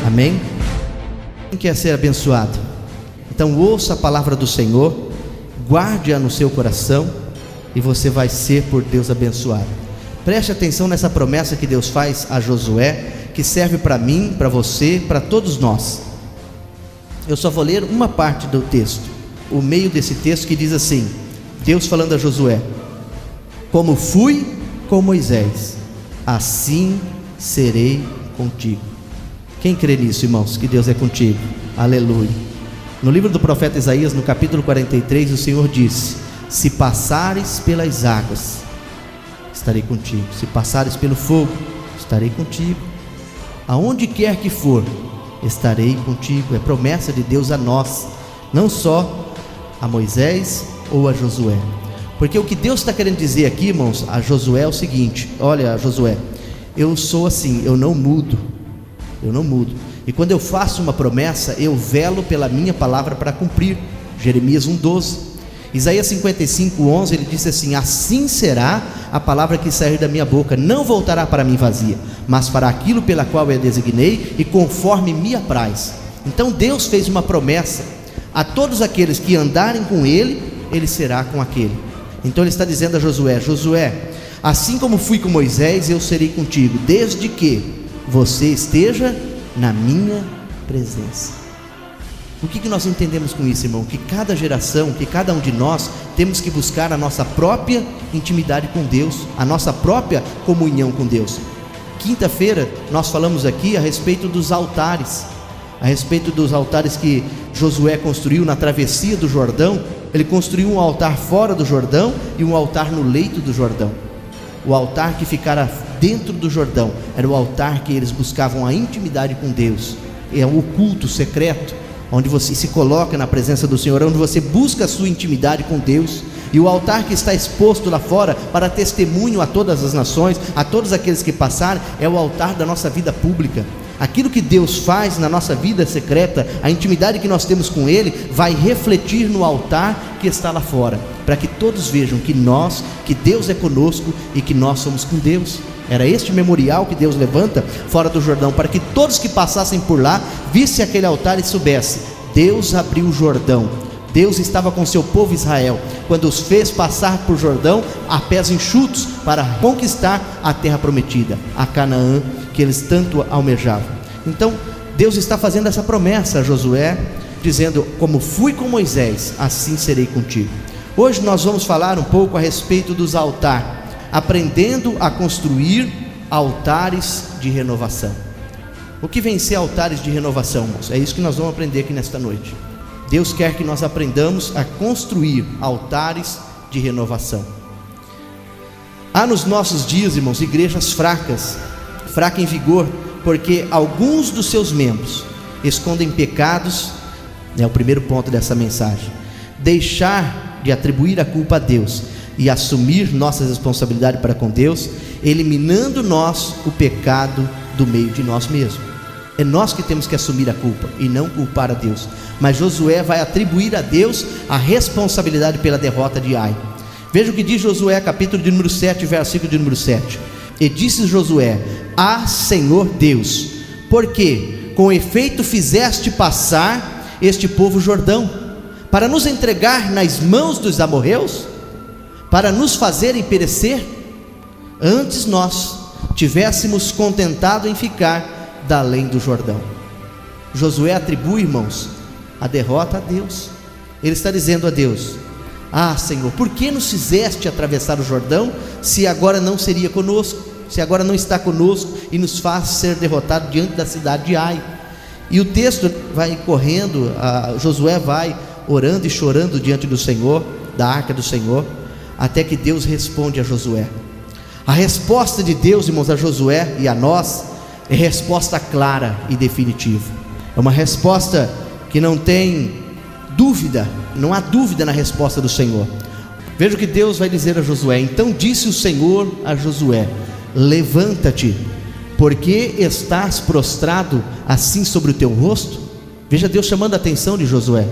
Amém? Quem quer ser abençoado? Então ouça a palavra do Senhor, guarde-a no seu coração e você vai ser por Deus abençoado. Preste atenção nessa promessa que Deus faz a Josué, que serve para mim, para você, para todos nós. Eu só vou ler uma parte do texto, o meio desse texto, que diz assim: Deus falando a Josué: como fui com Moisés, assim serei contigo. Quem crê nisso, irmãos, que Deus é contigo? Aleluia. No livro do profeta Isaías, no capítulo 43, o Senhor disse: se passares pelas águas, estarei contigo. Se passares pelo fogo, estarei contigo. Aonde quer que for, estarei contigo. É promessa de Deus a nós, não só a Moisés ou a Josué. Porque o que Deus está querendo dizer aqui, irmãos, a Josué é o seguinte: olha, Josué, eu sou assim, eu não mudo. Eu não mudo. E quando eu faço uma promessa, eu velo pela minha palavra para cumprir. Jeremias 1,12. Isaías 55,11, ele disse assim: assim será a palavra que sair da minha boca, não voltará para mim vazia, mas para aquilo pela qual eu a designei e conforme me apraz. Então Deus fez uma promessa a todos aqueles que andarem com ele, ele será com aquele. Então ele está dizendo a Josué: Josué, assim como fui com Moisés, eu serei contigo, desde que você esteja na minha presença. O que nós entendemos com isso, irmão? Que cada geração, que cada um de nós temos que buscar a nossa própria intimidade com Deus, a nossa própria comunhão com Deus. Quinta-feira nós falamos aqui a respeito dos altares, que Josué construiu na travessia do Jordão. Ele construiu um altar fora do Jordão e um altar no leito do Jordão. O altar que ficara dentro do Jordão era o altar que eles buscavam a intimidade com Deus. É o culto secreto, onde você se coloca na presença do Senhor, onde você busca a sua intimidade com Deus. E o altar que está exposto lá fora para testemunho a todas as nações, a todos aqueles que passarem, é o altar da nossa vida pública. Aquilo que Deus faz na nossa vida secreta, a intimidade que nós temos com Ele, vai refletir no altar que está lá fora, para que todos vejam que Deus é conosco e que nós somos com Deus. Era este memorial que Deus levanta fora do Jordão, para que todos que passassem por lá vissem aquele altar e soubessem: Deus abriu o Jordão. Deus estava com seu povo Israel, quando os fez passar por Jordão a pés enxutos, para conquistar a terra prometida, a Canaã, que eles tanto almejavam. Então Deus está fazendo essa promessa a Josué, dizendo: como fui com Moisés, assim serei contigo. Hoje nós vamos falar um pouco a respeito dos altares, aprendendo a construir altares de renovação. O que vem ser altares de renovação, irmãos? É isso que nós vamos aprender aqui nesta noite. Deus quer que nós aprendamos a construir altares de renovação. Há nos nossos dias, irmãos, igrejas fracas em vigor, porque alguns dos seus membros escondem pecados. É o primeiro ponto dessa mensagem: deixar de atribuir a culpa a Deus e assumir nossa responsabilidade para com Deus, eliminando nós o pecado do meio de nós mesmos. É nós que temos que assumir a culpa e não culpar a Deus. Mas Josué vai atribuir a Deus a responsabilidade pela derrota de Ai. Veja o que diz Josué, capítulo de número 7, versículo de número 7. E disse Josué: ah, Senhor Deus, porque com efeito fizeste passar este povo Jordão, para nos entregar nas mãos dos amorreus, para nos fazerem perecer? Antes nós tivéssemos contentado em ficar da além do Jordão. Josué atribui, irmãos, a derrota a Deus. Ele está dizendo a Deus: ah, Senhor, por que nos fizeste atravessar o Jordão, se agora não seria conosco, se agora não está conosco e nos faz ser derrotado diante da cidade de Ai? E o texto vai correndo, Josué vai orando e chorando diante do Senhor, da arca do Senhor, até que Deus responde a Josué. A resposta de Deus, irmãos, a Josué e a nós, é resposta clara e definitiva. É uma resposta que não tem dúvida, não há dúvida na resposta do Senhor. Veja o que Deus vai dizer a Josué: então disse o Senhor a Josué: levanta-te, porque estás prostrado assim sobre o teu rosto? Veja Deus chamando a atenção de Josué.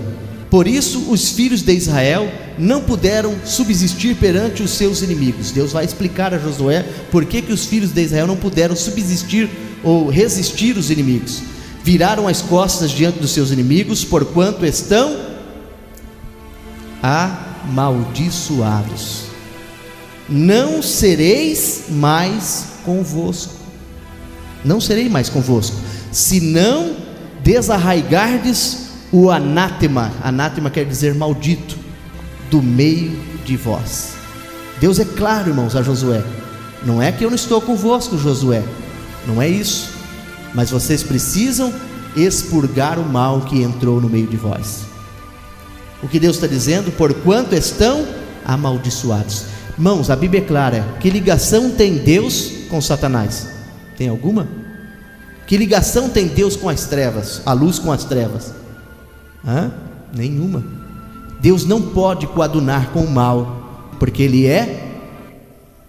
Por isso os filhos de Israel não puderam subsistir perante os seus inimigos. Deus vai explicar a Josué por que os filhos de Israel não puderam subsistir ou resistir os inimigos. viraram as costas diante dos seus inimigos, porquanto estão amaldiçoados. Não sereis mais convosco. Não serei mais convosco, se não desarraigardes o anátema. Anátema quer dizer maldito, do meio de vós. Deus é claro, irmãos, a Josué. Não é que eu não estou convosco, Josué, não é isso, mas vocês precisam expurgar o mal que entrou no meio de vós. O que Deus está dizendo? Porquanto estão amaldiçoados. Irmãos, a Bíblia é clara. Que ligação tem Deus com Satanás? Tem alguma? Que ligação tem Deus com as trevas, a luz com as trevas? Nenhuma. Deus não pode coadunar com o mal, porque Ele é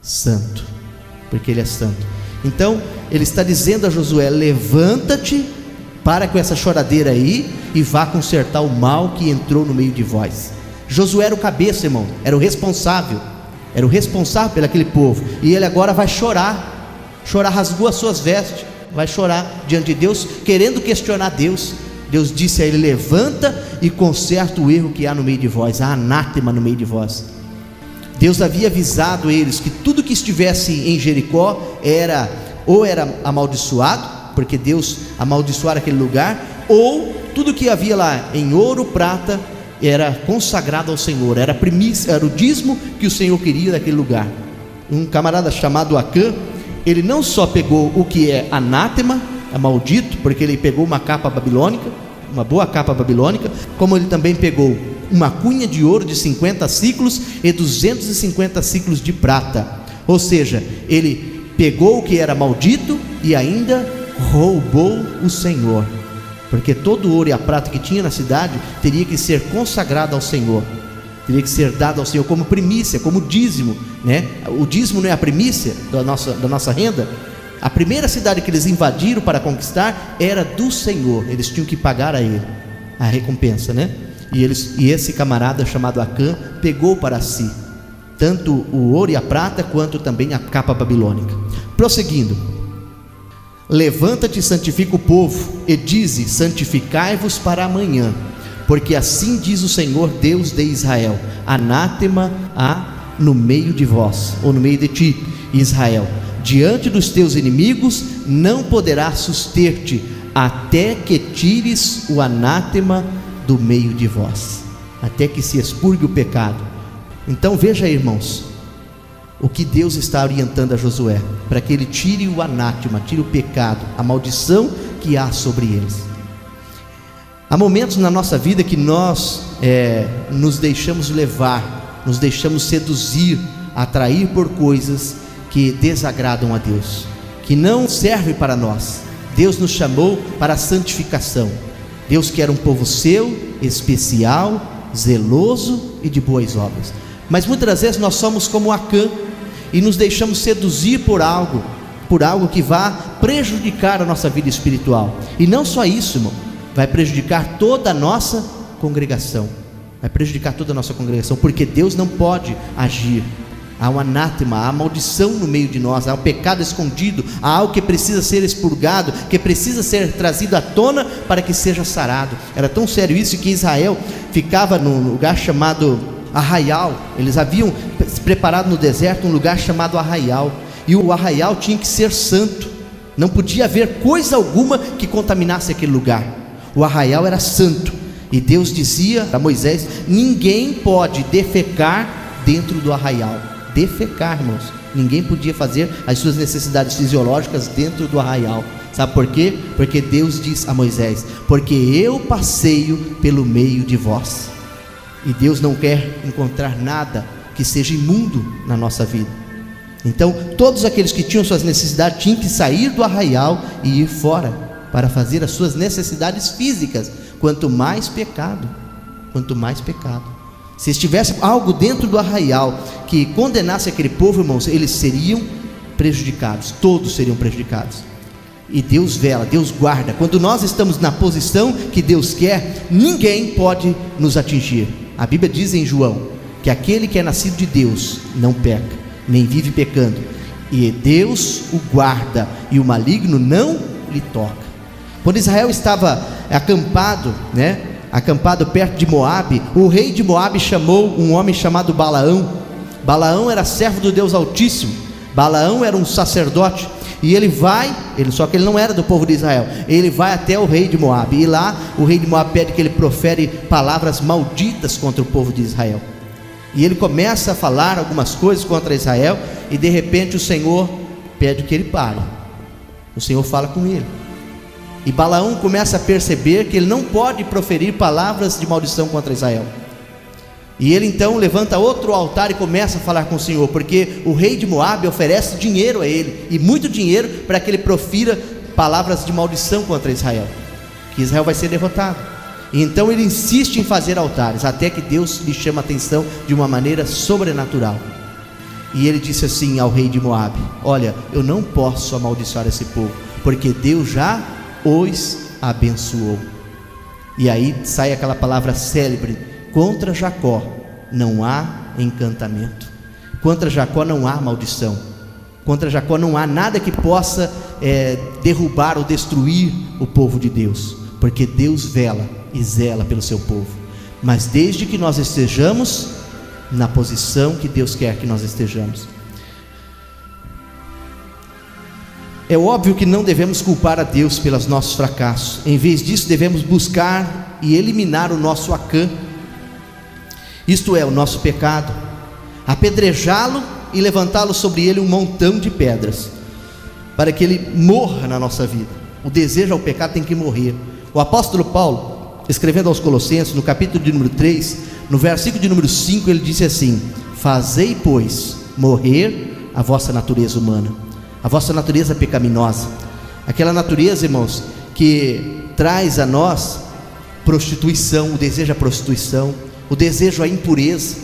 santo. Porque Ele é santo. Então, Ele está dizendo a Josué: levanta-te, para com essa choradeira aí, e vá consertar o mal que entrou no meio de vós. Josué era o cabeça, irmão, era o responsável por aquele povo, e ele agora vai chorar, rasgou as suas vestes, vai chorar diante de Deus, querendo questionar Deus. Deus disse a ele: levanta e conserta o erro que há no meio de vós, há anátema no meio de vós. Deus havia avisado eles que tudo que estivesse em Jericó era amaldiçoado, porque Deus amaldiçoara aquele lugar, ou tudo que havia lá em ouro, prata, era consagrado ao Senhor, era primícia, era o dízimo que o Senhor queria daquele lugar. Um camarada chamado Acã, ele não só pegou o que é anátema, é maldito, porque ele pegou uma capa babilônica, uma boa capa babilônica, como ele também pegou uma cunha de ouro de 50 ciclos e 250 ciclos de prata. Ou seja, ele pegou o que era maldito e ainda roubou o Senhor, porque todo o ouro e a prata que tinha na cidade teria que ser consagrado ao Senhor, teria que ser dado ao Senhor como primícia, como dízimo, né? O dízimo não é a primícia da nossa renda. A primeira cidade que eles invadiram para conquistar era do Senhor, eles tinham que pagar a Ele a recompensa, né? E esse camarada chamado Acã pegou para si tanto o ouro e a prata, quanto também a capa babilônica. Prosseguindo: levanta-te e santifica o povo, e dize: santificai-vos para amanhã, porque assim diz o Senhor Deus de Israel: anátema há no meio de vós, ou no meio de ti, Israel. Diante dos teus inimigos não poderás suster-te, até que tires o anátema do meio de vós, até que se expurgue o pecado. Então veja aí, irmãos, o que Deus está orientando a Josué, para que ele tire o anátema, tire o pecado, a maldição que há sobre eles. Há momentos na nossa vida que nós nos deixamos levar, nos deixamos seduzir, atrair por coisas que desagradam a Deus, que não servem para nós. Deus nos chamou para a santificação. Deus quer um povo seu, especial, zeloso e de boas obras. Mas muitas das vezes nós somos como Acã, e nos deixamos seduzir por algo que vá prejudicar a nossa vida espiritual. E não só isso, irmão, vai prejudicar toda a nossa congregação, porque Deus não pode agir. Há um anátema, há maldição no meio de nós, há um pecado escondido, há algo que precisa ser expurgado, que precisa ser trazido à tona para que seja sarado. Era tão sério isso que Israel ficava num lugar chamado arraial. Eles haviam preparado no deserto um lugar chamado arraial, e o arraial tinha que ser santo, não podia haver coisa alguma que contaminasse aquele lugar. O arraial era santo, e Deus dizia a Moisés: ninguém pode defecar dentro do arraial. Defecar, irmãos, ninguém podia fazer as suas necessidades fisiológicas dentro do arraial. Sabe por quê? Porque Deus diz a Moisés: porque eu passeio pelo meio de vós. E Deus não quer encontrar nada que seja imundo na nossa vida. Então todos aqueles que tinham suas necessidades tinham que sair do arraial e ir fora para fazer as suas necessidades físicas. Quanto mais pecado. Se estivesse algo dentro do arraial que condenasse aquele povo, irmãos, eles seriam prejudicados, todos seriam prejudicados. E Deus vela, Deus guarda. Quando nós estamos na posição que Deus quer, ninguém pode nos atingir. A Bíblia diz em João que aquele que é nascido de Deus não peca, nem vive pecando, e Deus o guarda, e o maligno não lhe toca. Quando Israel estava acampado, acampado perto de Moabe, o rei de Moabe chamou um homem chamado Balaão. Balaão era servo do Deus Altíssimo. Balaão era um sacerdote, e só que ele não era do povo de Israel. Ele vai até o rei de Moabe, e lá o rei de Moabe pede que ele profere palavras malditas contra o povo de Israel. E ele começa a falar algumas coisas contra Israel, e de repente o Senhor pede que ele pare. O Senhor fala com ele, e Balaão começa a perceber que ele não pode proferir palavras de maldição contra Israel. E ele então levanta outro altar e começa a falar com o Senhor, porque o rei de Moabe oferece dinheiro a ele, e muito dinheiro, para que ele profira palavras de maldição contra Israel, que Israel vai ser derrotado. E então ele insiste em fazer altares, até que Deus lhe chama a atenção de uma maneira sobrenatural. E ele disse assim ao rei de Moabe: olha, eu não posso amaldiçoar esse povo, porque Deus já os abençoou. E aí sai aquela palavra célebre: contra Jacó não há encantamento, contra Jacó não há maldição, contra Jacó não há nada que possa derrubar ou destruir o povo de Deus, porque Deus vela e zela pelo seu povo, mas desde que nós estejamos na posição que Deus quer que nós estejamos. É óbvio que não devemos culpar a Deus pelos nossos fracassos. Em vez disso, devemos buscar e eliminar o nosso Acã, isto é, o nosso pecado, apedrejá-lo e levantá-lo sobre ele um montão de pedras, para que ele morra na nossa vida. O desejo ao pecado tem que morrer. O apóstolo Paulo, escrevendo aos Colossenses, no capítulo de número 3, no versículo de número 5, ele disse assim: fazei, pois, morrer a vossa natureza humana, a vossa natureza pecaminosa, aquela natureza, irmãos, que traz a nós prostituição, o desejo à prostituição, o desejo à impureza,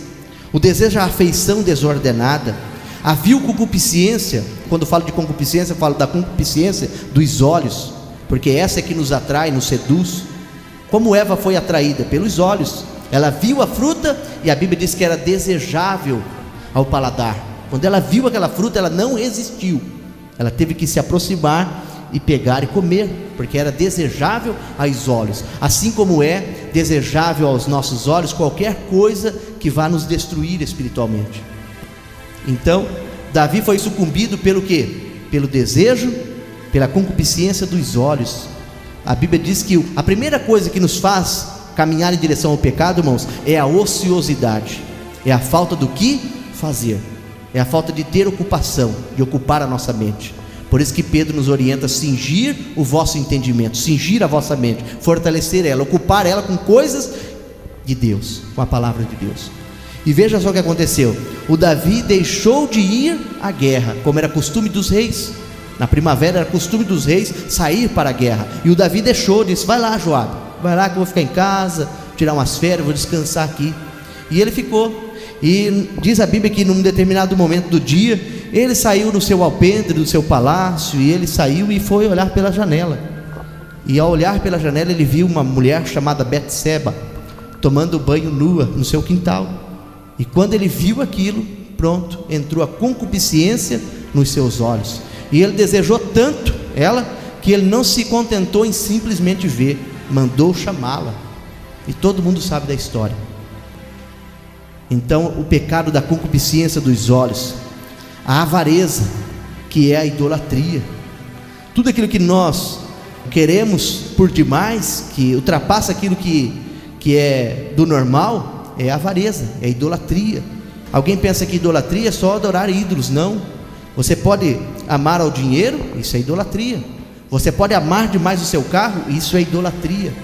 o desejo à afeição desordenada, a vil concupiscência. Quando falo de concupiscência, eu falo da concupiscência dos olhos, porque essa é que nos atrai, nos seduz. Como Eva foi atraída pelos olhos, ela viu a fruta, e a Bíblia diz que era desejável ao paladar. Quando ela viu aquela fruta, ela não resistiu, ela teve que se aproximar e pegar e comer, porque era desejável aos olhos, assim como é desejável aos nossos olhos qualquer coisa que vá nos destruir espiritualmente. Então Davi foi sucumbido pelo quê? Pelo desejo, pela concupiscência dos olhos. A Bíblia diz que a primeira coisa que nos faz caminhar em direção ao pecado, irmãos, é a ociosidade, é a falta do que fazer, é a falta de ter ocupação, de ocupar a nossa mente. Por isso que Pedro nos orienta a cingir o vosso entendimento, cingir a vossa mente, fortalecer ela, ocupar ela com coisas de Deus, com a palavra de Deus. E veja só o que aconteceu: o Davi deixou de ir à guerra, como era costume dos reis. Na primavera era costume dos reis sair para a guerra, e o Davi deixou, disse: vai lá, Joabe, vai lá que eu vou ficar em casa, tirar umas férias, vou descansar aqui. E ele ficou. E diz a Bíblia que num determinado momento do dia, ele saiu do seu alpendre, do seu palácio, e ele saiu e foi olhar pela janela. E ao olhar pela janela, ele viu uma mulher chamada Betseba tomando banho nua no seu quintal. E quando ele viu aquilo, pronto, entrou a concupiscência nos seus olhos, e ele desejou tanto ela, que ele não se contentou em simplesmente ver, mandou chamá-la. E todo mundo sabe da história. Então, o pecado da concupiscência dos olhos, a avareza, que é a idolatria, tudo aquilo que nós queremos por demais, que ultrapassa aquilo que é do normal, é a avareza, é a idolatria. Alguém pensa que idolatria é só adorar ídolos. Não. Você pode amar ao dinheiro, isso é idolatria. Você pode amar demais o seu carro, isso é idolatria.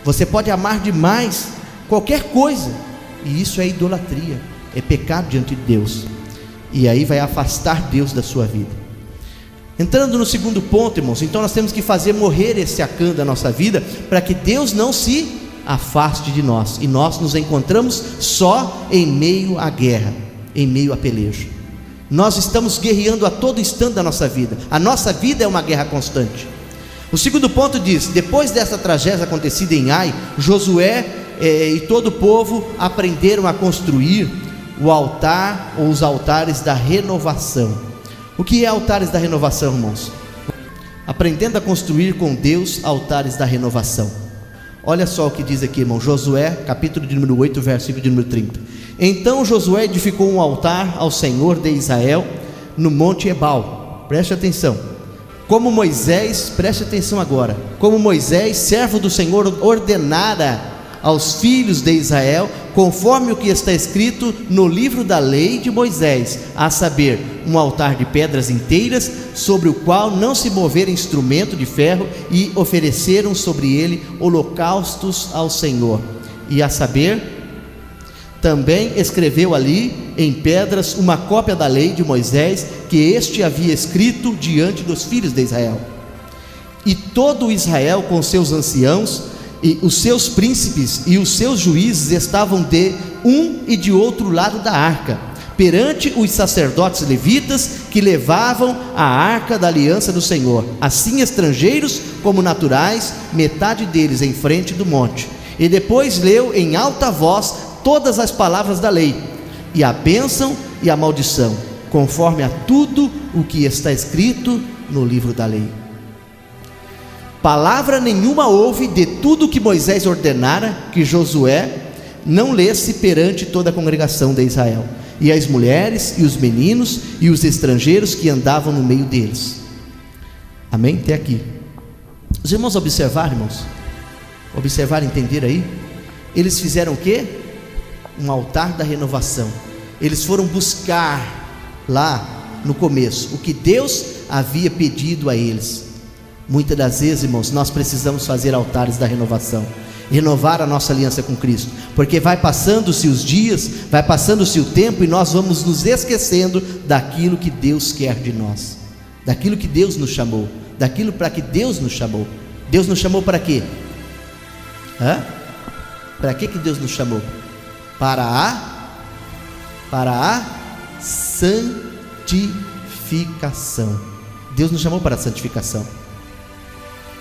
Você pode amar demais qualquer coisa, e isso é idolatria, é pecado diante de Deus, e aí vai afastar Deus da sua vida. Entrando no segundo ponto, irmãos, então nós temos que fazer morrer esse Acã da nossa vida, para que Deus não se afaste de nós, e nós nos encontramos só em meio à guerra, em meio à peleja. Nós estamos guerreando a todo instante da nossa vida, a nossa vida é uma guerra constante. O segundo ponto diz: depois dessa tragédia acontecida em Ai, Josué e todo o povo aprenderam a construir o altar, ou os altares da renovação. O que é altares da renovação, irmãos? aprendendo a construir com Deus altares da renovação. Olha só o que diz aqui, irmão, Josué, capítulo de número 8, versículo de número 30. Então Josué edificou um altar ao Senhor de Israel no monte Ebal. Preste atenção. Como Moisés, preste atenção agora, como Moisés, servo do Senhor, ordenara aos filhos de Israel, conforme o que está escrito no livro da lei de Moisés, a saber, um altar de pedras inteiras, sobre o qual não se mover instrumento de ferro, e ofereceram sobre ele holocaustos ao Senhor. E a saber, também escreveu ali em pedras uma cópia da lei de Moisés, que este havia escrito diante dos filhos de Israel. E todo Israel com seus anciãos e os seus príncipes e os seus juízes estavam de um e de outro lado da arca, perante os sacerdotes levitas, que levavam a arca da aliança do Senhor, assim estrangeiros como naturais, metade deles em frente do monte. E depois leu em alta voz todas as palavras da lei, e a bênção e a maldição, conforme a tudo o que está escrito no livro da lei. Palavra nenhuma houve de tudo que Moisés ordenara que Josué não lesse perante toda a congregação de Israel, e as mulheres, e os meninos, e os estrangeiros que andavam no meio deles. Amém? Até aqui. Os irmãos observaram, irmãos? Observar, entender aí? Eles fizeram o quê? Um altar da renovação. Eles foram buscar lá no começo o que Deus havia pedido a eles. Muitas das vezes, irmãos, nós precisamos fazer altares da renovação, renovar a nossa aliança com Cristo, porque vai passando-se os dias, vai passando-se o tempo, e nós vamos nos esquecendo daquilo que Deus quer de nós, daquilo que Deus nos chamou, daquilo para que Deus nos chamou. Deus nos chamou para quê? Para que Deus nos chamou? Para a santificação. Deus nos chamou para a santificação.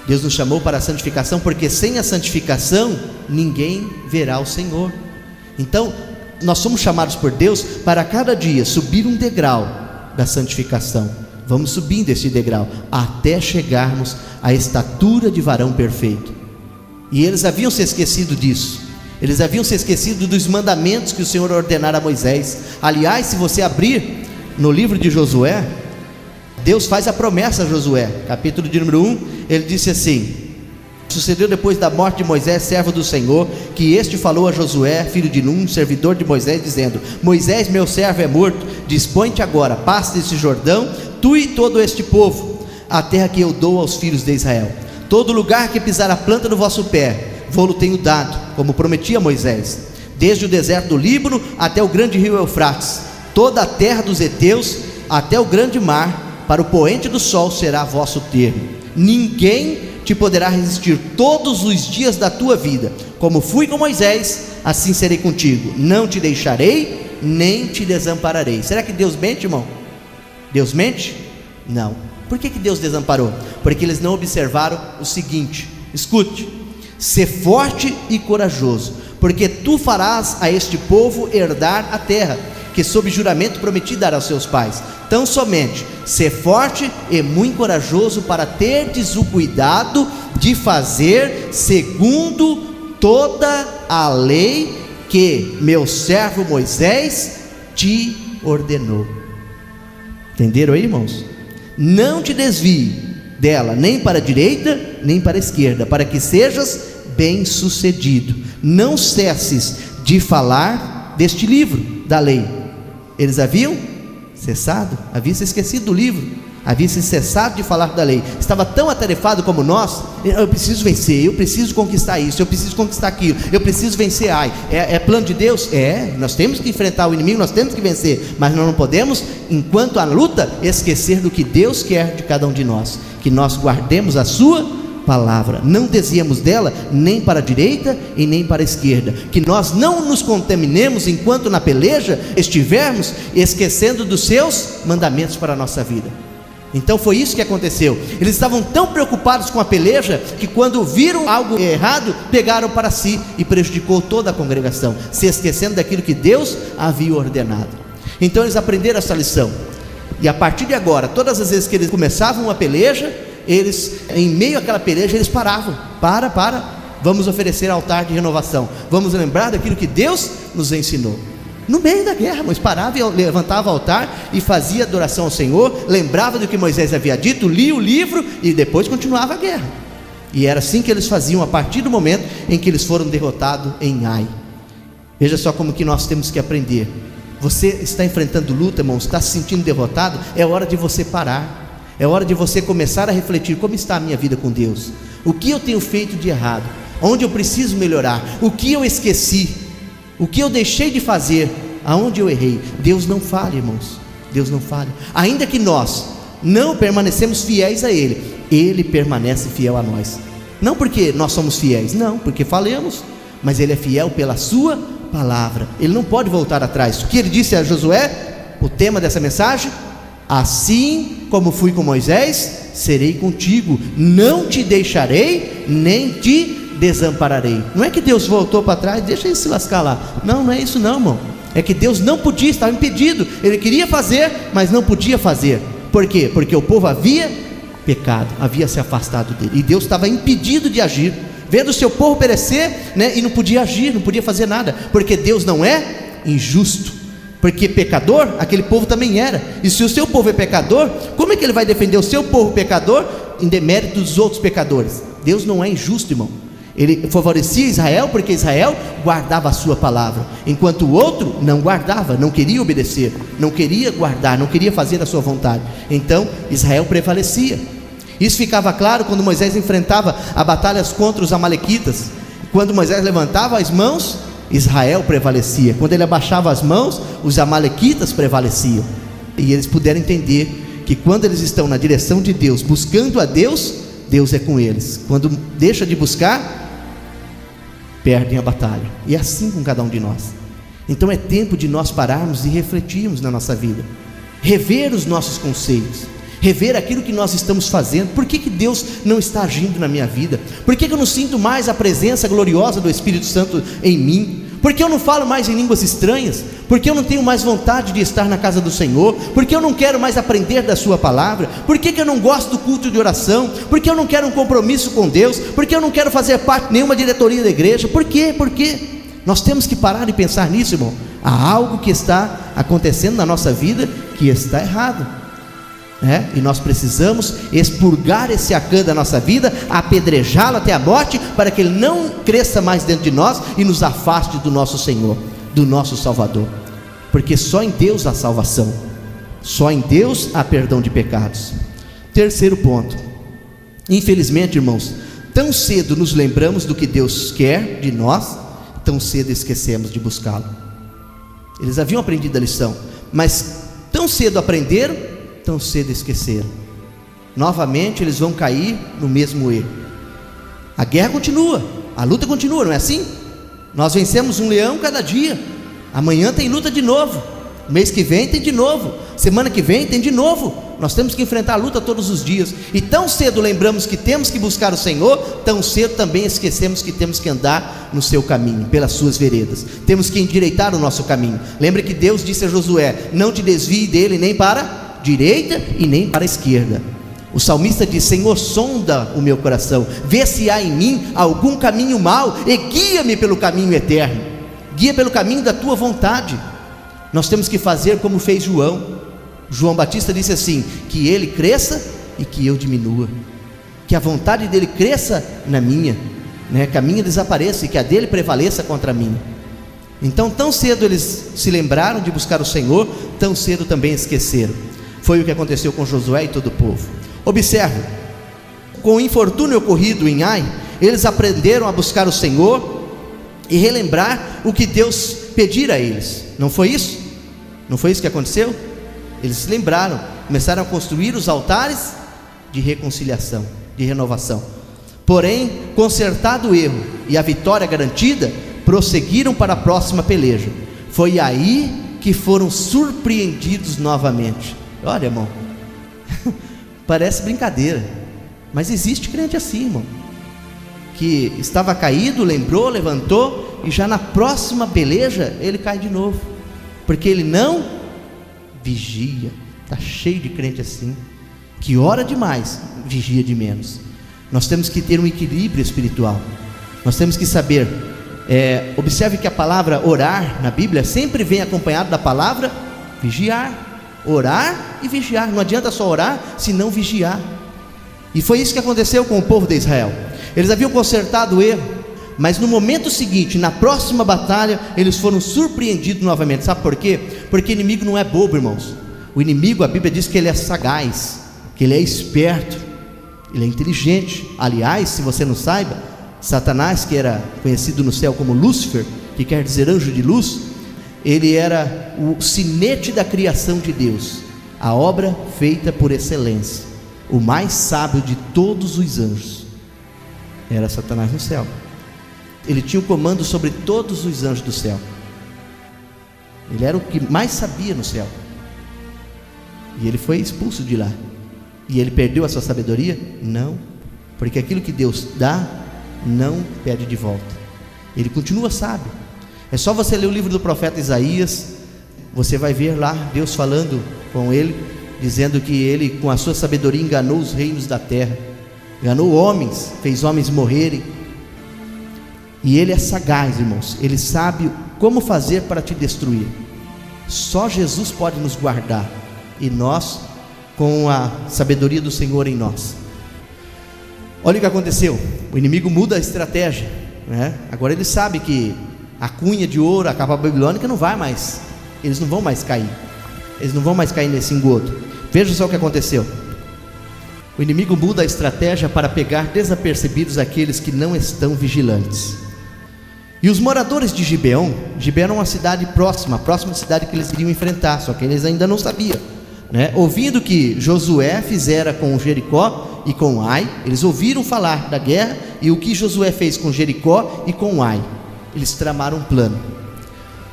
Deus nos chamou para a santificação, porque sem a santificação ninguém verá o Senhor. Então nós somos chamados por Deus para cada dia subir um degrau da santificação. Vamos subindo esse degrau até chegarmos à estatura de varão perfeito. E eles haviam se esquecido disso. Eles haviam se esquecido dos mandamentos que o Senhor ordenara a Moisés. Aliás, se você abrir no livro de Josué, Deus faz a promessa a Josué, capítulo de número 1, ele disse assim: sucedeu depois da morte de Moisés, servo do Senhor, que este falou a Josué, filho de Num, servidor de Moisés, dizendo: Moisés, meu servo, é morto, dispõe-te agora, passa desse Jordão, tu e todo este povo, a terra que eu dou aos filhos de Israel. Todo lugar que pisar a planta do vosso pé, vou-lo tenho dado, como prometi a Moisés, desde o deserto do Líbano até o grande rio Eufrates, toda a terra dos heteus até o grande mar, para o poente do sol será vosso termo. Ninguém te poderá resistir todos os dias da tua vida. Como fui com Moisés, assim serei contigo. Não te deixarei, nem te desampararei. Será que Deus mente, irmão? Deus mente? Não. Por que Deus desamparou? Porque eles não observaram o seguinte. Escute: ser forte e corajoso, porque tu farás a este povo herdar a terra que sob juramento prometi dar aos seus pais. Tão somente ser forte e muito corajoso, para terdes o cuidado de fazer segundo toda a lei que meu servo Moisés te ordenou. Entenderam aí, irmãos? Não te desvie dela, nem para a direita, nem para a esquerda, para que sejas bem sucedido. Não cesses de falar deste livro da lei. Eles haviam cessado, haviam se esquecido do livro, haviam se cessado de falar da lei. Estava tão atarefado como nós. Eu preciso vencer, eu preciso conquistar isso, eu preciso conquistar aquilo, eu preciso vencer. É plano de Deus? Nós temos que enfrentar o inimigo, nós temos que vencer, mas nós não podemos, enquanto a luta, esquecer do que Deus quer de cada um de nós, que nós guardemos a sua palavra, não desviemos dela nem para a direita e nem para a esquerda, que nós não nos contaminemos enquanto na peleja estivermos esquecendo dos seus mandamentos para a nossa vida. Então foi isso que aconteceu. Eles estavam tão preocupados com a peleja, que quando viram algo errado, pegaram para si, e prejudicou toda a congregação, se esquecendo daquilo que Deus havia ordenado. Então eles aprenderam essa lição, e a partir de agora, todas as vezes que eles começavam uma peleja, eles, em meio àquela peleja, eles paravam. Vamos oferecer altar de renovação, vamos lembrar daquilo que Deus nos ensinou. No meio da guerra, Moisés parava e levantava o altar e fazia adoração ao Senhor, lembrava do que Moisés havia dito, lia o livro e depois continuava a guerra. E era assim que eles faziam a partir do momento em que eles foram derrotados em Ai. Veja só como que nós temos que aprender. Você está enfrentando luta, irmão, está se sentindo derrotado, é hora de você parar, é hora de você começar a refletir: como está a minha vida com Deus? O que eu tenho feito de errado? Onde eu preciso melhorar? O que eu esqueci? O que eu deixei de fazer? Aonde eu errei? Deus não falha, irmãos, Deus não falha. Ainda que nós não permanecemos fiéis a Ele, Ele permanece fiel a nós. Não porque nós somos fiéis, não, porque falhamos, mas Ele é fiel pela sua palavra. Ele não pode voltar atrás. O que Ele disse a Josué, o tema dessa mensagem: assim como fui com Moisés, serei contigo, não te deixarei, nem te desampararei. Não é que Deus voltou para trás, deixa ele se lascar lá. Não é isso não, irmão. É que Deus não podia, estava impedido. Ele queria fazer, mas não podia fazer. Por quê? Porque o povo havia pecado, havia se afastado dele, e Deus estava impedido de agir, vendo o seu povo perecer, e não podia agir, não podia fazer nada, porque Deus não é injusto. Porque pecador, aquele povo também era. E se o seu povo é pecador, como é que ele vai defender o seu povo pecador em demérito dos outros pecadores? Deus não é injusto, irmão. Ele favorecia Israel porque Israel guardava a sua palavra, enquanto o outro não guardava, não queria obedecer, não queria guardar, não queria fazer a sua vontade. Então Israel prevalecia. Isso ficava claro quando Moisés enfrentava a batalhas contra os amalequitas. Quando Moisés levantava as mãos, Israel prevalecia. Quando ele abaixava as mãos, os amalequitas prevaleciam. E eles puderam entender que quando eles estão na direção de Deus, buscando a Deus, Deus é com eles. Quando deixa de buscar, perdem a batalha. E é assim com cada um de nós. Então é tempo de nós pararmos e refletirmos na nossa vida, rever os nossos conceitos, rever aquilo que nós estamos fazendo. Por que Deus não está agindo na minha vida? Por que eu não sinto mais a presença gloriosa do Espírito Santo em mim? Por que eu não falo mais em línguas estranhas? Por que eu não tenho mais vontade de estar na casa do Senhor? Por que eu não quero mais aprender da sua palavra? Por que eu não gosto do culto de oração? Por que eu não quero um compromisso com Deus? Por que eu não quero fazer parte de nenhuma diretoria da igreja? Por quê? Nós temos que parar e pensar nisso, irmão. Há algo que está acontecendo na nossa vida que está errado. E nós precisamos expurgar esse Acã da nossa vida, apedrejá-lo até a morte, para que ele não cresça mais dentro de nós e nos afaste do nosso Senhor, do nosso Salvador. Porque só em Deus há salvação, só em Deus há perdão de pecados. Terceiro ponto: infelizmente, irmãos, tão cedo nos lembramos do que Deus quer de nós, tão cedo esquecemos de buscá-lo. Eles haviam aprendido a lição, mas tão cedo aprenderam, tão cedo esqueceram. Novamente eles vão cair no mesmo erro. A guerra continua, a luta continua, não é assim? Nós vencemos um leão cada dia. Amanhã tem luta de novo, mês que vem tem de novo, semana que vem tem de novo. Nós temos que enfrentar a luta todos os dias. E tão cedo lembramos que temos que buscar o Senhor, tão cedo também esquecemos que temos que andar no seu caminho, pelas suas veredas. Temos que endireitar o nosso caminho. Lembre que Deus disse a Josué: não te desvie dele nem para direita e nem para a esquerda. O salmista diz: Senhor, sonda o meu coração, vê se há em mim algum caminho mau e guia-me pelo caminho eterno, guia pelo caminho da tua vontade. Nós temos que fazer como fez João Batista disse assim: que ele cresça e que eu diminua, que a vontade dele cresça na minha, que a minha desapareça e que a dele prevaleça contra a minha. Então tão cedo eles se lembraram de buscar o Senhor, tão cedo também esqueceram. Foi o que aconteceu com Josué e todo o povo. Observe, com o infortúnio ocorrido em Ai, eles aprenderam a buscar o Senhor e relembrar o que Deus pedira a eles. Não foi isso? Não foi isso que aconteceu? Eles se lembraram, começaram a construir os altares de reconciliação, de renovação. Porém, consertado o erro e a vitória garantida, prosseguiram para a próxima peleja. Foi aí que foram surpreendidos novamente. Olha, irmão, parece brincadeira, mas existe crente assim, irmão, que estava caído, lembrou, levantou, e já na próxima peleja ele cai de novo, porque ele não vigia. Está cheio de crente assim. que ora demais, vigia de menos. Nós temos que ter um equilíbrio espiritual. Nós temos que saber, observe que a palavra orar na Bíblia sempre vem acompanhado da palavra vigiar. Orar e vigiar. Não adianta só orar se não vigiar. E foi isso que aconteceu com o povo de Israel. Eles haviam consertado o erro, mas no momento seguinte, na próxima batalha, eles foram surpreendidos novamente. Sabe por quê? Porque o inimigo não é bobo, irmãos. O inimigo, a Bíblia diz que ele é sagaz, que ele é esperto, ele é inteligente. Aliás, se você não saiba, Satanás, que era conhecido no céu como Lúcifer, que quer dizer anjo de luz, ele era o sinete da criação de Deus, a obra feita por excelência, o mais sábio de todos os anjos. Era Satanás no céu. Ele tinha o comando sobre todos os anjos do céu. Ele era o que mais sabia no céu. E ele foi expulso de lá. E ele perdeu a sua sabedoria? Não, porque aquilo que Deus dá, não pede de volta. Ele continua sábio. É só você ler o livro do profeta Isaías, você vai ver lá Deus falando com ele, dizendo que ele com a sua sabedoria enganou os reinos da terra, enganou homens, fez homens morrerem. E ele é sagaz, irmãos. Ele sabe como fazer para te destruir. Só Jesus pode nos guardar, e nós com a sabedoria do Senhor em nós. Olha o que aconteceu. O inimigo muda a estratégia, né? Agora ele sabe que a cunha de ouro, a capa babilônica não vai mais, eles não vão mais cair, eles não vão mais cair nesse engodo. Veja só o que aconteceu. O inimigo muda a estratégia para pegar desapercebidos aqueles que não estão vigilantes. E os moradores de Gibeão era uma cidade próxima, a próxima cidade que eles iriam enfrentar, só que eles ainda não sabiam, né? Ouvindo que Josué fizera com Jericó e com Ai, eles ouviram falar da guerra e o que Josué fez com Jericó e com Ai. Eles tramaram um plano,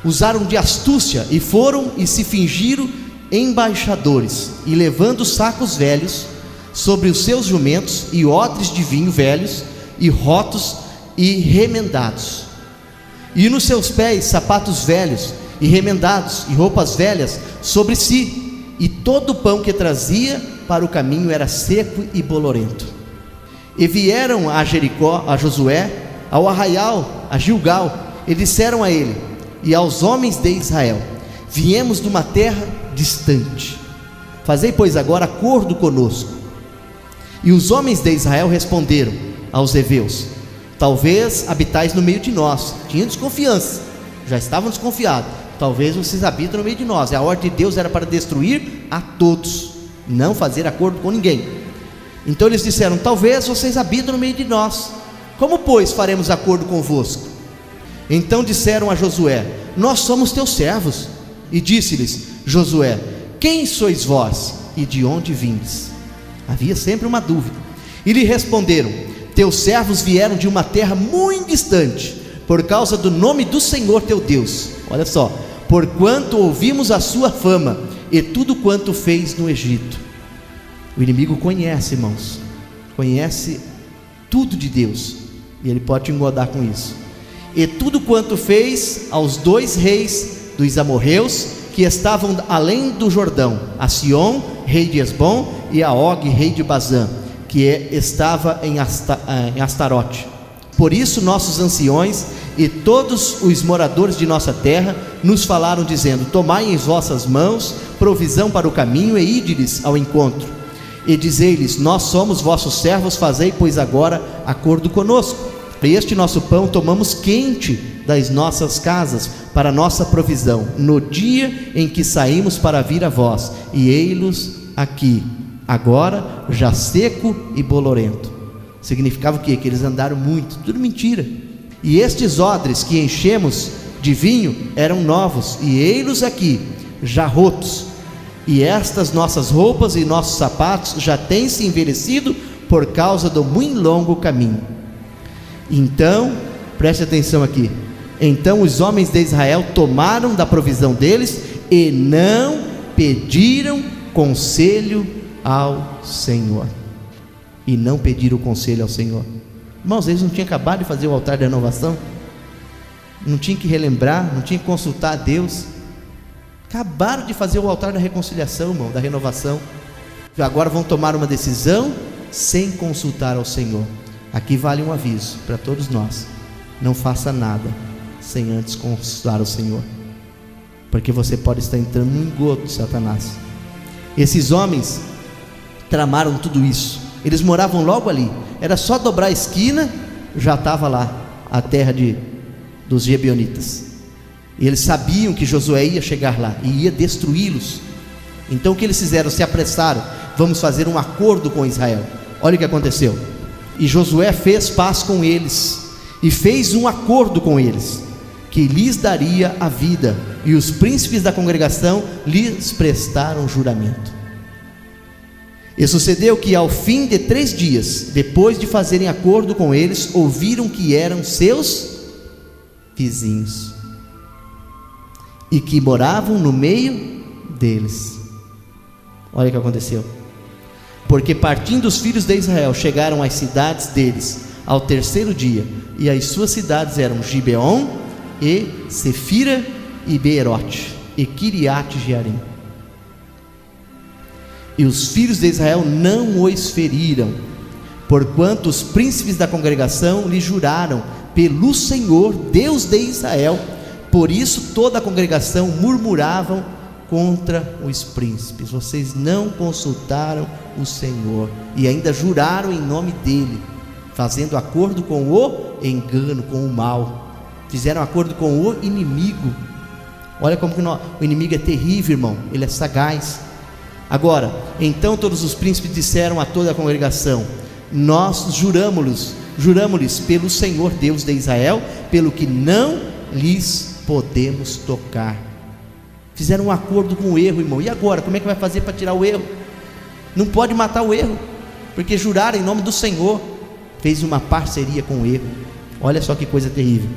usaram de astúcia e foram e se fingiram embaixadores, e levando sacos velhos sobre os seus jumentos e odres de vinho velhos e rotos e remendados, e nos seus pés sapatos velhos e remendados e roupas velhas sobre si, e todo o pão que trazia para o caminho era seco e bolorento. E vieram a Jericó, a Josué, ao arraial, a Gilgal, e disseram a ele e aos homens de Israel: viemos de uma terra distante, fazei pois agora acordo conosco. E os homens de Israel responderam aos heveus: talvez habitais no meio de nós. Tinham desconfiança, já estavam desconfiados. Talvez vocês habitam no meio de nós. A ordem de Deus era para destruir a todos, não fazer acordo com ninguém. Então eles disseram: talvez vocês habitam no meio de nós. Como pois faremos acordo convosco? Então disseram a Josué: nós somos teus servos. E disse-lhes Josué: quem sois vós e de onde vindes? Havia sempre uma dúvida. E lhe responderam: teus servos vieram de uma terra muito distante, por causa do nome do Senhor teu Deus. Olha só: porquanto ouvimos a sua fama e tudo quanto fez no Egito. O inimigo conhece, irmãos, conhece tudo de Deus, e ele pode te engodar com isso. E tudo quanto fez aos 2 reis dos amorreus que estavam além do Jordão, a Sion, rei de Esbom, e a Og, rei de Bazã, que estava em Astarote. Por isso nossos anciões e todos os moradores de nossa terra nos falaram dizendo: tomai em vossas mãos provisão para o caminho e ide-lhes ao encontro, e dizei-lhes: nós somos vossos servos, fazei pois agora acordo conosco. Este nosso pão tomamos quente das nossas casas para nossa provisão, no dia em que saímos para vir a vós, e ei-los aqui agora já seco e bolorento. Significava o quê? Que eles andaram muito, tudo mentira. E estes odres que enchemos de vinho eram novos, e ei-los aqui já rotos, e estas nossas roupas e nossos sapatos já têm se envelhecido por causa do muito longo caminho. Então, preste atenção aqui. Então os homens de Israel tomaram da provisão deles e não pediram conselho ao Senhor. E não pediram conselho ao Senhor. Irmãos, eles não tinham acabado de fazer o altar da renovação? Não tinham que relembrar, não tinham que consultar a Deus. Acabaram de fazer o altar da reconciliação, irmão, da renovação. agora vão tomar uma decisão sem consultar ao Senhor. Aqui vale um aviso para todos nós: não faça nada sem antes consultar ao Senhor, porque você pode estar entrando no engodo de Satanás. Esses homens tramaram tudo isso. Eles moravam logo ali, era só dobrar a esquina, já estava lá a terra dos Gibeonitas. E eles sabiam que Josué ia chegar lá e ia destruí-los. Então o que eles fizeram? Se apressaram: vamos fazer um acordo com Israel. Olha o que aconteceu. E Josué fez paz com eles e fez um acordo com eles, que lhes daria a vida, e os príncipes da congregação lhes prestaram juramento. E sucedeu que ao fim de 3 dias, depois de fazerem acordo com eles, ouviram que eram seus vizinhos e que moravam no meio deles. Olha o que aconteceu. Porque partindo os filhos de Israel, chegaram às cidades deles ao 3º dia, e as suas cidades eram Gibeon e Sefira e Beerote e Kiriate-Jearim. E os filhos de Israel não os feriram, porquanto os príncipes da congregação lhe juraram pelo Senhor, Deus de Israel. Por isso toda a congregação murmuravam contra os príncipes. Vocês não consultaram o Senhor e ainda juraram em nome dele, fazendo acordo com o engano, com o mal. Fizeram acordo com o inimigo. Olha como que o inimigo é terrível, irmão. Ele é sagaz. Agora, então todos os príncipes disseram a toda a congregação: nós juramos-lhes pelo Senhor Deus de Israel, pelo que não lhes podemos tocar. Fizeram um acordo com o erro, irmão. E agora, como é que vai fazer para tirar o erro? Não pode matar o erro, porque juraram em nome do Senhor. Fez uma parceria com o erro. Olha só que coisa terrível.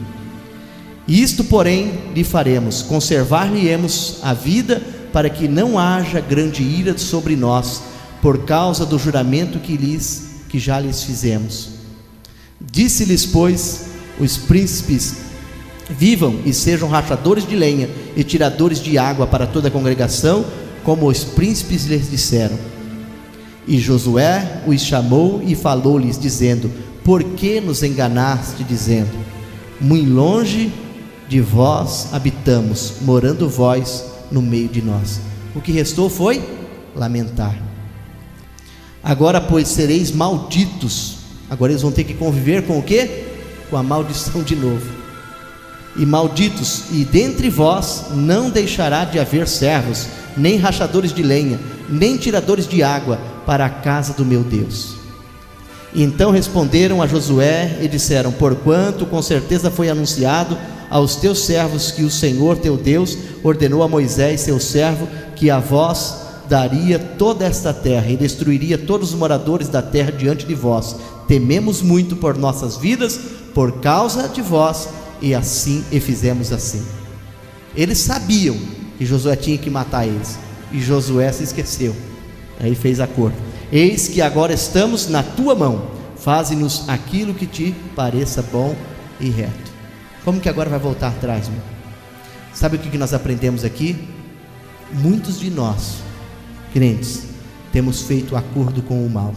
Isto, porém, lhe faremos: conservar-lhe-emos a vida, para que não haja grande ira sobre nós, por causa do juramento que já lhes fizemos. Disse-lhes, pois, os príncipes: vivam e sejam rachadores de lenha e tiradores de água para toda a congregação, como os príncipes lhes disseram. E Josué os chamou e falou-lhes, dizendo: por que nos enganaste, dizendo: muito longe de vós habitamos, morando vós no meio de nós? O que restou foi lamentar. Agora, pois, sereis malditos. Agora eles vão ter que conviver com o quê? Com a maldição de novo. E malditos, e dentre vós não deixará de haver servos, nem rachadores de lenha, nem tiradores de água para a casa do meu Deus. E então responderam a Josué e disseram: porquanto com certeza foi anunciado aos teus servos que o Senhor teu Deus ordenou a Moisés seu servo que a vós daria toda esta terra e destruiria todos os moradores da terra diante de vós. Tememos muito por nossas vidas por causa de vós, e fizemos assim. Eles sabiam que Josué tinha que matar eles, e Josué se esqueceu. Aí fez acordo: eis que agora estamos na tua mão, faze-nos aquilo que te pareça bom e reto. Como que agora vai voltar atrás, irmão? Sabe o que nós aprendemos aqui? Muitos de nós, crentes, temos feito acordo com o mal,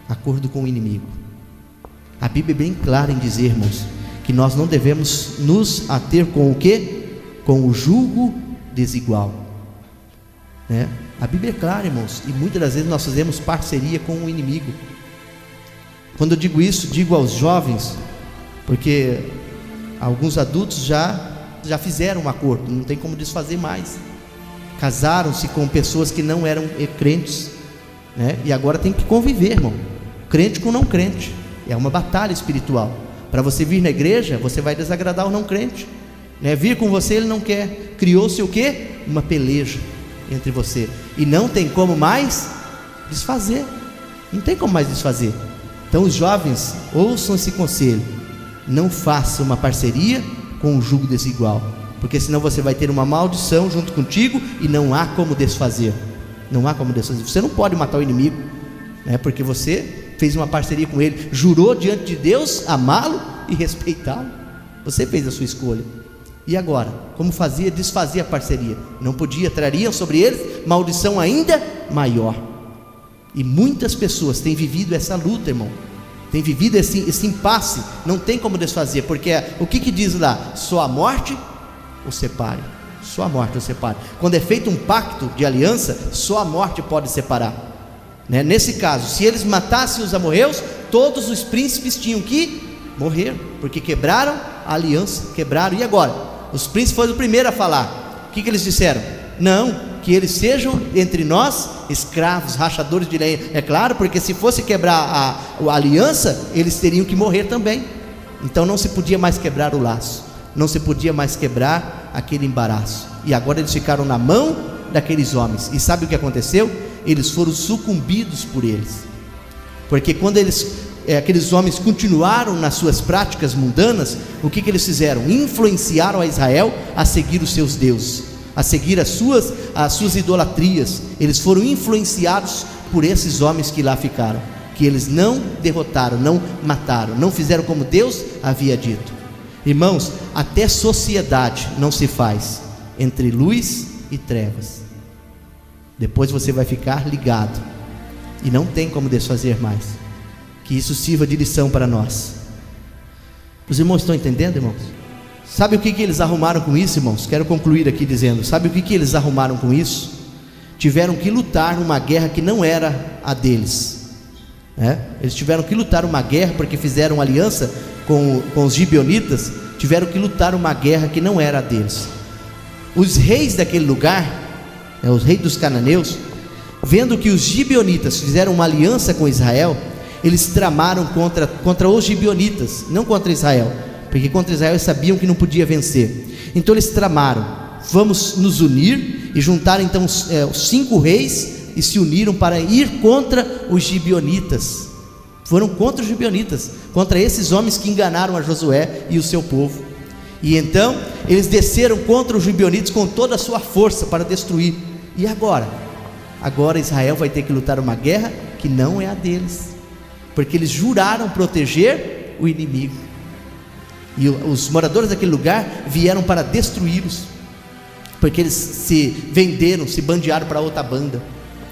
acordo com o inimigo. A Bíblia é bem clara em dizer, irmãos, que nós não devemos nos ater com o quê? Com o jugo desigual, né? A Bíblia é clara, irmãos, e muitas das vezes nós fazemos parceria com o inimigo. Quando eu digo isso, digo aos jovens, porque alguns adultos já fizeram um acordo, não tem como desfazer mais. Casaram-se com pessoas que não eram crentes, né? E agora tem que conviver, irmão, crente com não crente. É uma batalha espiritual. Para você vir na igreja, você vai desagradar o não crente, né? Vir com você ele não quer. Criou-se o quê? Uma peleja entre você, e não tem como mais desfazer. Não tem como mais desfazer. Então os jovens, ouçam esse conselho: não faça uma parceria com o jugo desigual, porque senão você vai ter uma maldição junto contigo e não há como desfazer. Não há como desfazer. Você não pode matar o inimigo, né? Porque você fez uma parceria com ele, jurou diante de Deus amá-lo e respeitá-lo. Você fez a sua escolha. E agora, como fazia? Desfazia a parceria. Não podia, trariam sobre eles maldição ainda maior. E muitas pessoas têm vivido essa luta, irmão, tem vivido esse impasse, não tem como desfazer, porque o que diz lá? Só a morte o separe, só a morte o separe. Quando é feito um pacto de aliança, só a morte pode separar, né? Nesse caso, se eles matassem os amorreus, todos os príncipes tinham que morrer, porque quebraram a aliança, quebraram. E agora? Os príncipes foram os primeiros a falar. O que eles disseram? Não, que eles sejam entre nós escravos, rachadores de lenha. É claro, porque se fosse quebrar a aliança, eles teriam que morrer também. Então não se podia mais quebrar o laço, não se podia mais quebrar aquele embaraço. E agora eles ficaram na mão daqueles homens. E sabe o que aconteceu? Eles foram sucumbidos por eles, porque quando aqueles homens continuaram nas suas práticas mundanas, o que eles fizeram? Influenciaram a Israel a seguir os seus deuses, a seguir as suas idolatrias. Eles foram influenciados por esses homens que lá ficaram, que eles não derrotaram, não mataram, não fizeram como Deus havia dito. Irmãos, até sociedade não se faz entre luz e trevas. Depois você vai ficar ligado, e não tem como desfazer mais. Que isso sirva de lição para nós. Os irmãos estão entendendo, irmãos? Sabe o que eles arrumaram com isso, irmãos? Quero concluir aqui dizendo, sabe o que eles arrumaram com isso? Tiveram que lutar numa guerra que não era a deles, né? Eles tiveram que lutar uma guerra, porque fizeram aliança com os gibeonitas. Tiveram que lutar uma guerra que não era a deles. Os reis daquele lugar, os reis dos cananeus, vendo que os gibeonitas fizeram uma aliança com Israel, eles tramaram contra os gibeonitas, não contra Israel, porque contra Israel eles sabiam que não podia vencer. Então eles tramaram: vamos nos unir. E juntaram então os 5 reis e se uniram para ir contra os gibeonitas. Foram contra os gibeonitas, contra esses homens que enganaram a Josué e o seu povo. E então eles desceram contra os gibeonitas com toda a sua força para destruir. E agora Israel vai ter que lutar uma guerra que não é a deles, porque eles juraram proteger o inimigo. E os moradores daquele lugar vieram para destruí-los, porque eles se venderam, se bandearam para outra banda,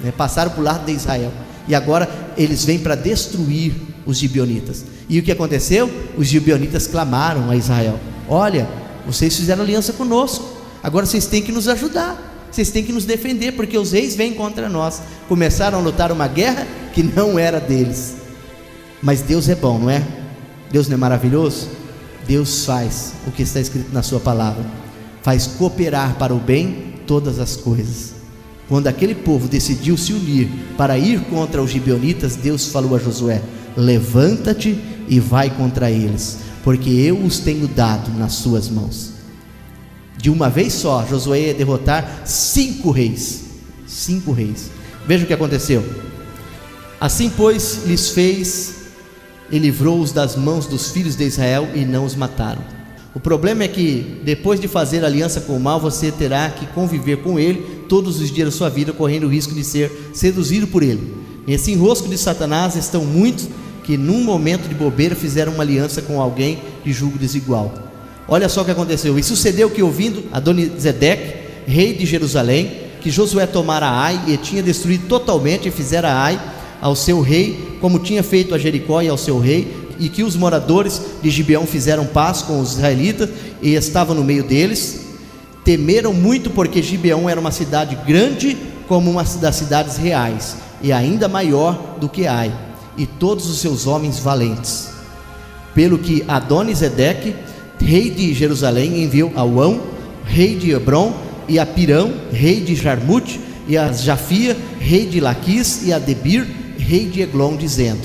né? Passaram para o lado de Israel. E agora eles vêm para destruir os gibeonitas. E o que aconteceu? Os gibeonitas clamaram a Israel: olha, vocês fizeram aliança conosco, agora vocês têm que nos ajudar, vocês têm que nos defender, porque os reis vêm contra nós. Começaram a lutar uma guerra que não era deles. Mas Deus é bom, não é? Deus não é maravilhoso? Deus faz o que está escrito na sua palavra, faz cooperar para o bem todas as coisas. Quando aquele povo decidiu se unir para ir contra os gibeonitas, Deus falou a Josué: levanta-te e vai contra eles, porque eu os tenho dado nas suas mãos. De uma vez só, Josué ia derrotar 5 reis. 5 reis. Veja o que aconteceu. Assim, pois, lhes fez e livrou-os das mãos dos filhos de Israel e não os mataram. O problema é que depois de fazer aliança com o mal, você terá que conviver com ele todos os dias da sua vida, correndo o risco de ser seduzido por ele. Nesse enrosco de Satanás estão muitos que num momento de bobeira fizeram uma aliança com alguém de julgo desigual. Olha só o que aconteceu. E sucedeu que, ouvindo Adonizedeque, rei de Jerusalém, que Josué tomara Ai e tinha destruído totalmente, e fizera Ai ao seu rei, como tinha feito a Jericó e ao seu rei, e que os moradores de Gibeão fizeram paz com os israelitas e estavam no meio deles, temeram muito, porque Gibeão era uma cidade grande, como uma das cidades reais, e ainda maior do que Ai, e todos os seus homens valentes. Pelo que Adonizedeque, rei de Jerusalém, enviou a Uão, rei de Hebron, e a Pirão, rei de Jarmute, e a Jafia, rei de Laquis, e a Debir, rei de Eglon, dizendo: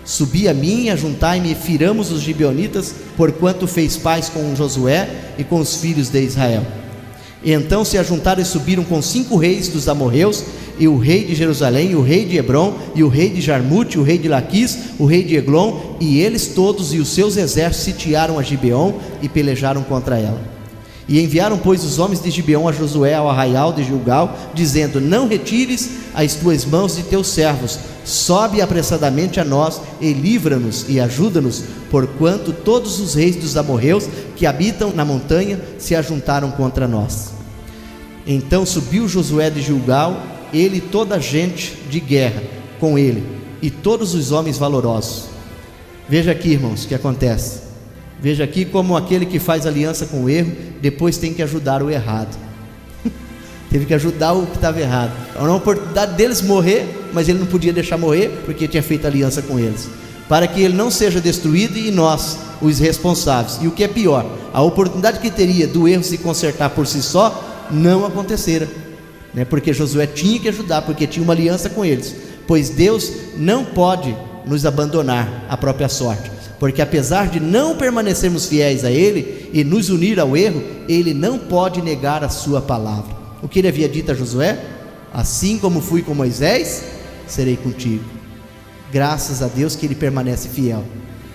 subi a mim e ajuntai-me e firamos os gibeonitas, porquanto fez paz com Josué e com os filhos de Israel. E então se ajuntaram e subiram com 5 reis dos amorreus, e o rei de Jerusalém, e o rei de Hebron, e o rei de Jarmute, o rei de Laquis, o rei de Eglon, e eles todos e os seus exércitos sitiaram a Gibeon e pelejaram contra ela. E enviaram, pois, os homens de Gibeon a Josué ao arraial de Gilgal, dizendo: não retires as tuas mãos de teus servos, sobe apressadamente a nós e livra-nos e ajuda-nos, porquanto todos os reis dos amorreus que habitam na montanha se ajuntaram contra nós. Então subiu Josué de Gilgal, ele e toda a gente de guerra, com ele e todos os homens valorosos. Veja aqui, irmãos, o que acontece. Veja aqui como aquele que faz aliança com o erro, depois tem que ajudar o errado. Teve que ajudar o que estava errado. Era uma oportunidade deles morrer, mas ele não podia deixar morrer, porque tinha feito aliança com eles, para que ele não seja destruído e nós, os responsáveis. E o que é pior, a oportunidade que teria do erro se consertar por si só, não acontecera, né? Porque Josué tinha que ajudar, porque tinha uma aliança com eles. Pois Deus não pode nos abandonar à própria sorte, porque apesar de não permanecermos fiéis a Ele e nos unir ao erro, Ele não pode negar a sua palavra. O que Ele havia dito a Josué: assim como fui com Moisés, serei contigo. Graças a Deus que Ele permanece fiel,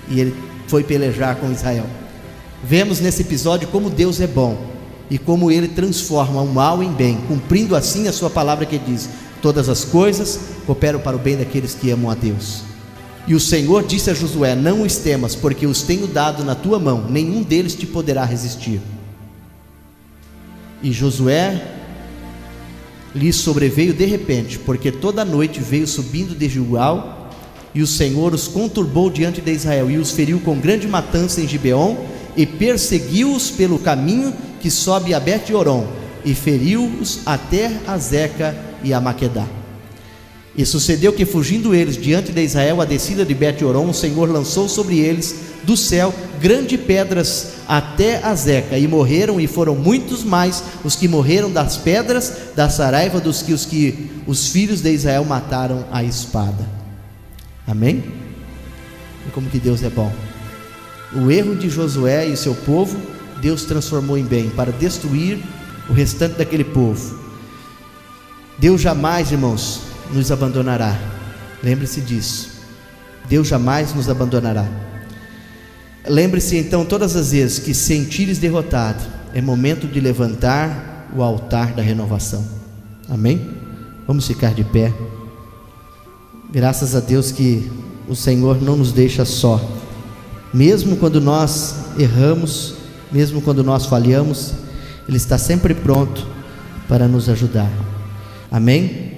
e Ele foi pelejar com Israel. Vemos nesse episódio como Deus é bom, e como Ele transforma o mal em bem, cumprindo assim a sua palavra que diz: todas as coisas cooperam para o bem daqueles que amam a Deus. E o Senhor disse a Josué: não os temas, porque os tenho dado na tua mão, nenhum deles te poderá resistir. E Josué lhe sobreveio de repente, porque toda a noite veio subindo de Gilgal, e o Senhor os conturbou diante de Israel, e os feriu com grande matança em Gibeon, e perseguiu-os pelo caminho que sobe a Bet-Oron, e feriu-os até a Zeca e a Maquedá. E sucedeu que, fugindo eles diante de Israel a descida de Bet-Oron, o Senhor lançou sobre eles do céu grandes pedras até a Zeca, e morreram, e foram muitos mais os que morreram das pedras da saraiva dos que os filhos de Israel mataram à espada. Amém? E como que Deus é bom. O erro de Josué e seu povo, Deus transformou em bem, para destruir o restante daquele povo. Deus jamais, irmãos, nos abandonará. Lembre-se disso. Deus jamais nos abandonará. Lembre-se então, todas as vezes que sentires derrotado, é momento de levantar o altar da renovação. Amém? Vamos ficar de pé. Graças a Deus que o Senhor não nos deixa só. Mesmo quando nós erramos, mesmo quando nós falhamos, Ele está sempre pronto para nos ajudar. Amém?